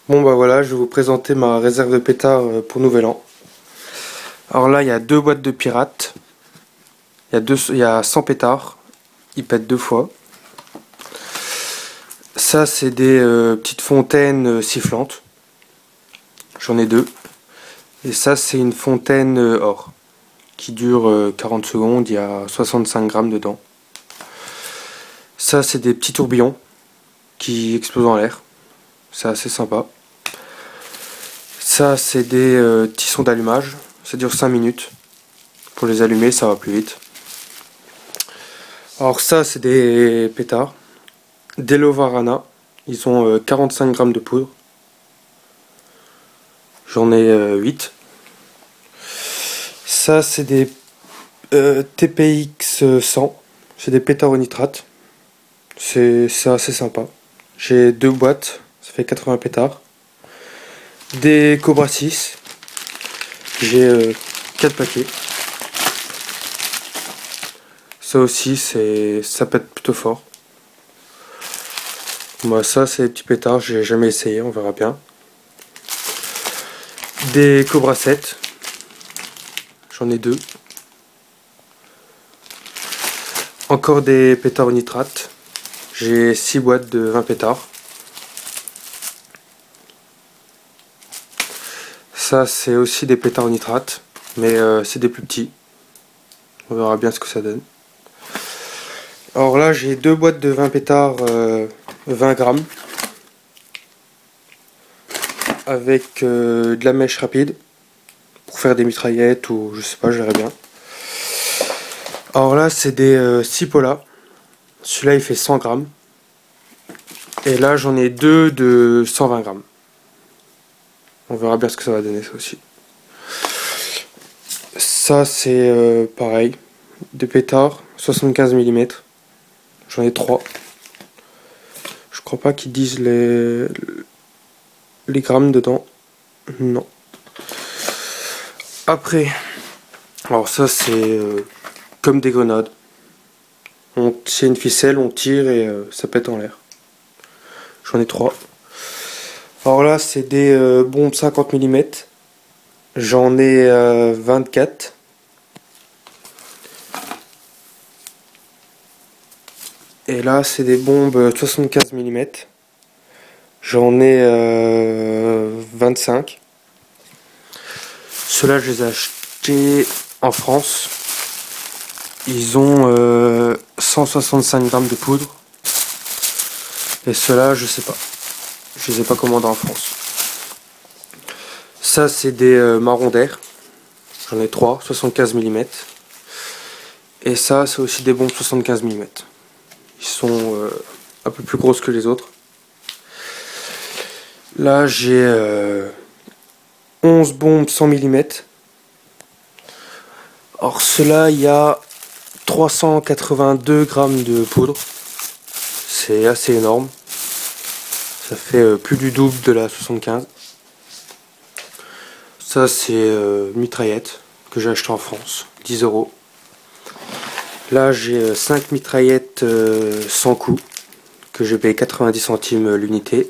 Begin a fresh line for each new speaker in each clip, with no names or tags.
Bon bah voilà, je vais vous présenter ma réserve de pétards pour Nouvel An. Alors là, il y a deux boîtes de pirates. Il y a 100 pétards. Ils pètent deux fois. Ça, c'est des petites fontaines sifflantes. J'en ai deux. Et ça, c'est une fontaine or qui dure 40 secondes. Il y a 65 grammes dedans. Ça, c'est des petits tourbillons qui explosent en l'air. C'est assez sympa. Ça, c'est des tissons d'allumage. Ça dure 5 minutes. Pour les allumer, ça va plus vite. Alors ça, c'est des pétards. Delovarana. Ils ont 45 grammes de poudre. J'en ai 8. Ça, c'est des TPX 100. C'est des pétards au nitrate. C'est assez sympa. J'ai deux boîtes. Ça fait 80 pétards. Des Cobra 6. J'ai 4 paquets. Ça aussi, ça pète plutôt fort. Moi, ça, c'est des petits pétards, j'ai jamais essayé, on verra bien. Des Cobra 7. J'en ai deux. Encore des pétards au nitrate. J'ai 6 boîtes de 20 pétards. Ça, c'est aussi des pétards au nitrate, mais c'est des plus petits. On verra bien ce que ça donne. Alors là, j'ai deux boîtes de 20 pétards 20 grammes avec de la mèche rapide pour faire des mitraillettes ou je sais pas, je verrai bien. Alors là, c'est des Cipolla. Celui-là, il fait 100 grammes. Et là, j'en ai deux de 120 grammes. On verra bien ce que ça va donner, ça aussi. Ça, c'est pareil. Des pétards, 75 mm. J'en ai 3. Je crois pas qu'ils disent les grammes dedans. Non. Après, alors ça, c'est comme des grenades. C'est une ficelle, on tire et ça pète en l'air. J'en ai 3. Alors là, c'est des bombes 50 mm. J'en ai 24. Et là, c'est des bombes 75 mm. J'en ai 25. Ceux-là, je les ai achetés en France. Ils ont 165 grammes de poudre. Et ceux-là, je sais pas. Je les ai pas commandés en France. Ça, c'est des marrons d'air. J'en ai 3, 75 mm. Et ça, c'est aussi des bombes 75 mm. Ils sont un peu plus grosses que les autres. Là, j'ai 11 bombes 100 mm. Or, ceux-là, il y a 382 grammes de poudre. C'est assez énorme. Ça fait plus du double de la 75. Ça, c'est une mitraillette que j'ai acheté en France, 10 €. Là, j'ai 5 mitraillettes sans coup, que j'ai payé 90 centimes l'unité.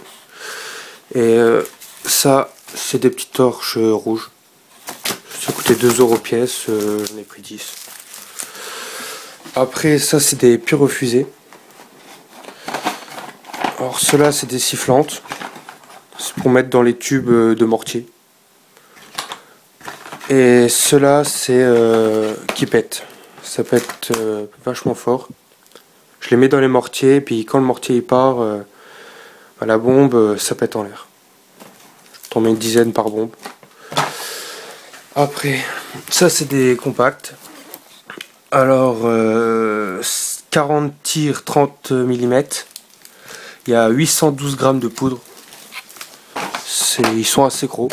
Et ça, c'est des petites torches rouges. Ça coûtait 2 € pièce, j'en ai pris 10. Après, ça, c'est des pyrofusées. Alors, ceux-là, c'est des sifflantes. C'est pour mettre dans les tubes de mortier. Et ceux-là, c'est qui pètent. Ça pète vachement fort. Je les mets dans les mortiers, puis quand le mortier il part, à la bombe, ça pète en l'air. Je t'en mets une dizaine par bombe. Après, ça c'est des compacts. Alors, 40 tirs 30 mm. Il y a 812 grammes de poudre. Ils sont assez gros.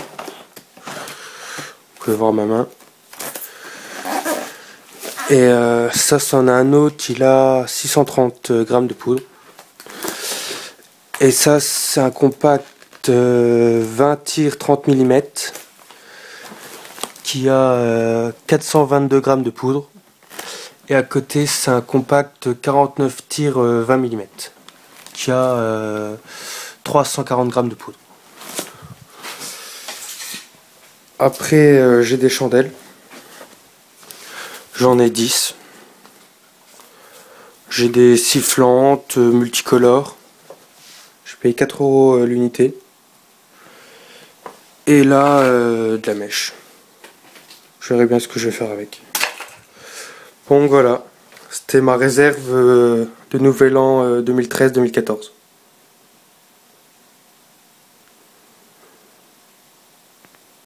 Vous pouvez voir ma main. Et ça, c'en a un autre, il a 630 grammes de poudre. Et ça, c'est un compact 20 tirs 30 mm qui a 422 grammes de poudre. Et à côté, c'est un compact 49 tirs 20 mm qui a 340 grammes de poudre. Après, j'ai des chandelles. J'en ai 10. J'ai des sifflantes multicolores. Je paye 4 € l'unité. Et là, de la mèche. Je verrai bien ce que je vais faire avec. Bon, voilà. C'était ma réserve de Nouvel An 2013-2014.